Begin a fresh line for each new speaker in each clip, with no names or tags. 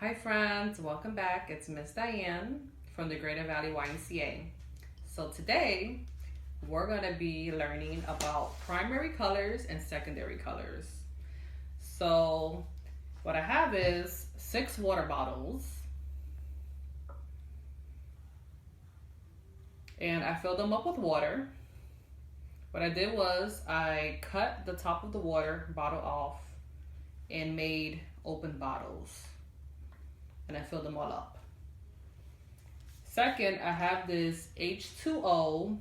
Hi friends, welcome back. It's Miss Diane from the Greater Valley YMCA. So today we're going to be learning about primary colors and secondary colors. So what I have is 6 water bottles and I filled them up with water. What I did was I cut the top of the water bottle off and made open bottles. And I filled them all up. Second, I have this H2O.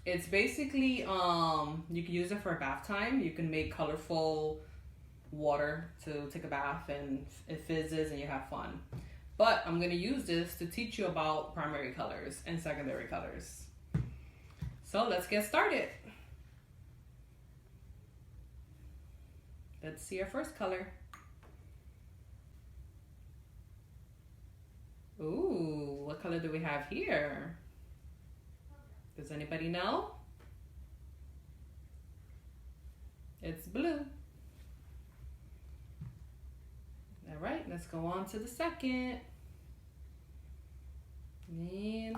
It's basically, you can use it for bath time. You can make colorful water to take a bath and it fizzes and you have fun. But I'm gonna use this to teach you about primary colors and secondary colors. So let's get started. Let's see our first color. Ooh, what color do we have here? Does anybody know? It's blue. All right, let's go on to the second. And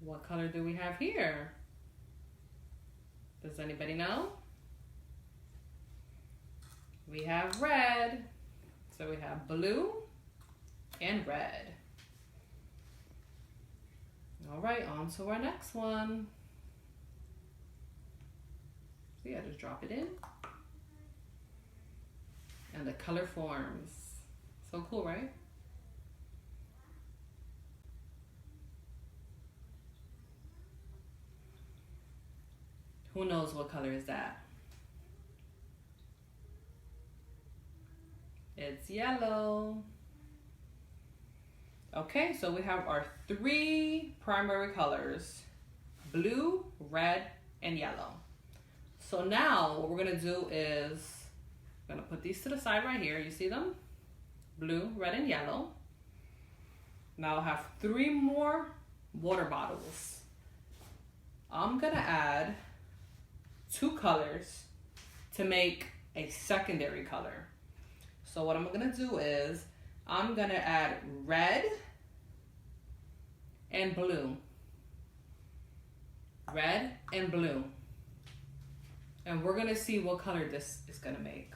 what color do we have here? Does anybody know? We have red. So we have blue and red. All right, on to our next one. See, I just drop it in. And the color forms. So cool, right? Who knows what color is that? It's yellow. Okay, so we have our 3 primary colors, blue, red, and yellow. So now what we're gonna do is, I'm gonna put these to the side right here. You see them? Blue, red, and yellow. Now I have 3 more water bottles. I'm gonna add 2 colors to make a secondary color. So what I'm gonna do is I'm gonna add red and blue. Red and blue. And we're gonna see what color this is gonna make.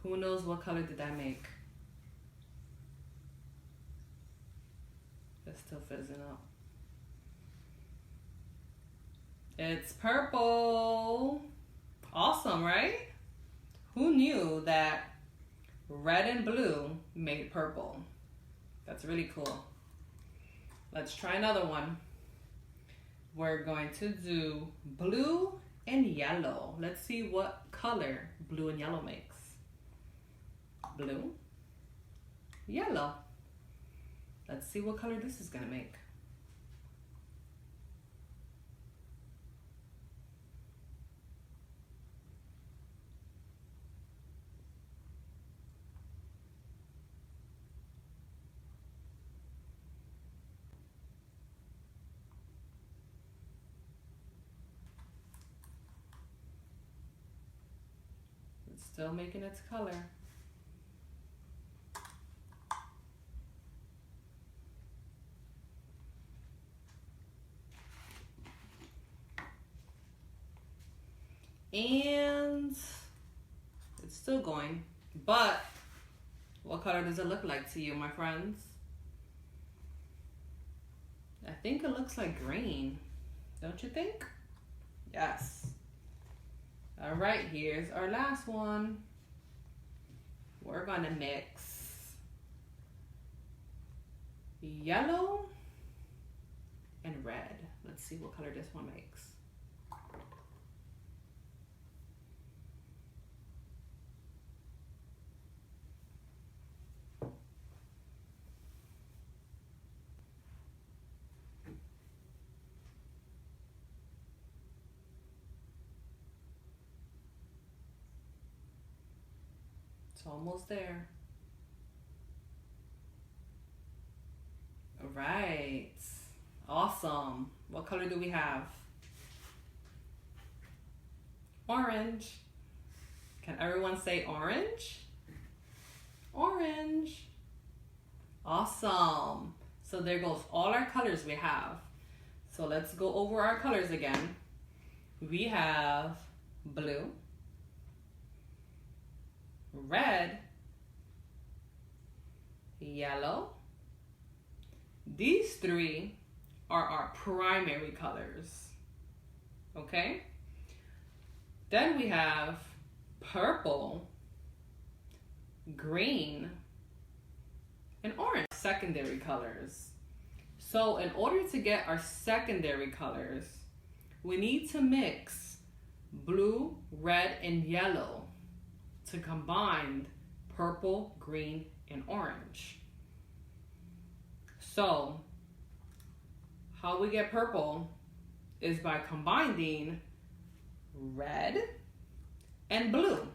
Who knows what color did that make? It's still fizzing up. It's purple. Awesome, right? Who knew that red and blue made purple? That's really cool. Let's try another one. We're going to do blue and yellow. Let's see what color blue and yellow makes. Blue, yellow. Let's see what color this is gonna make. It's still making its color. And it's still going, but what color does it look like to you, my friends? I think it looks like green, don't you think? Yes. All right, here's our last one. We're gonna mix yellow and red. Let's see what color this one makes. It's almost there. All right. Awesome. What color do we have? Orange. Can everyone say orange? Orange. Awesome. So there goes all our colors we have. So let's go over our colors again. We have blue, red, yellow. These three are our primary colors. Okay? Then we have purple, green, and orange, secondary colors. So in order to get our secondary colors, we need to mix blue, red, and yellow to combine purple, green, and orange. So how we get purple is by combining red and blue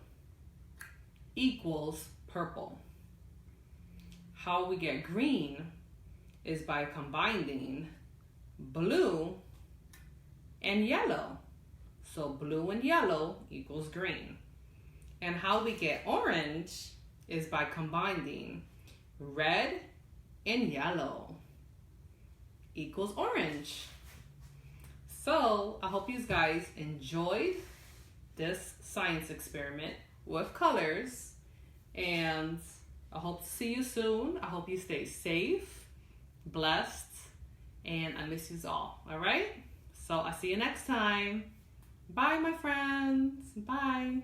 equals purple. How we get green is by combining blue and yellow. So blue and yellow equals green. And how we get orange is by combining red and yellow equals orange. So I hope you guys enjoyed this science experiment with colors, and I hope to see you soon. I hope you stay safe, blessed, and I miss you all. All right? So I'll see you next time. Bye, my friends. Bye.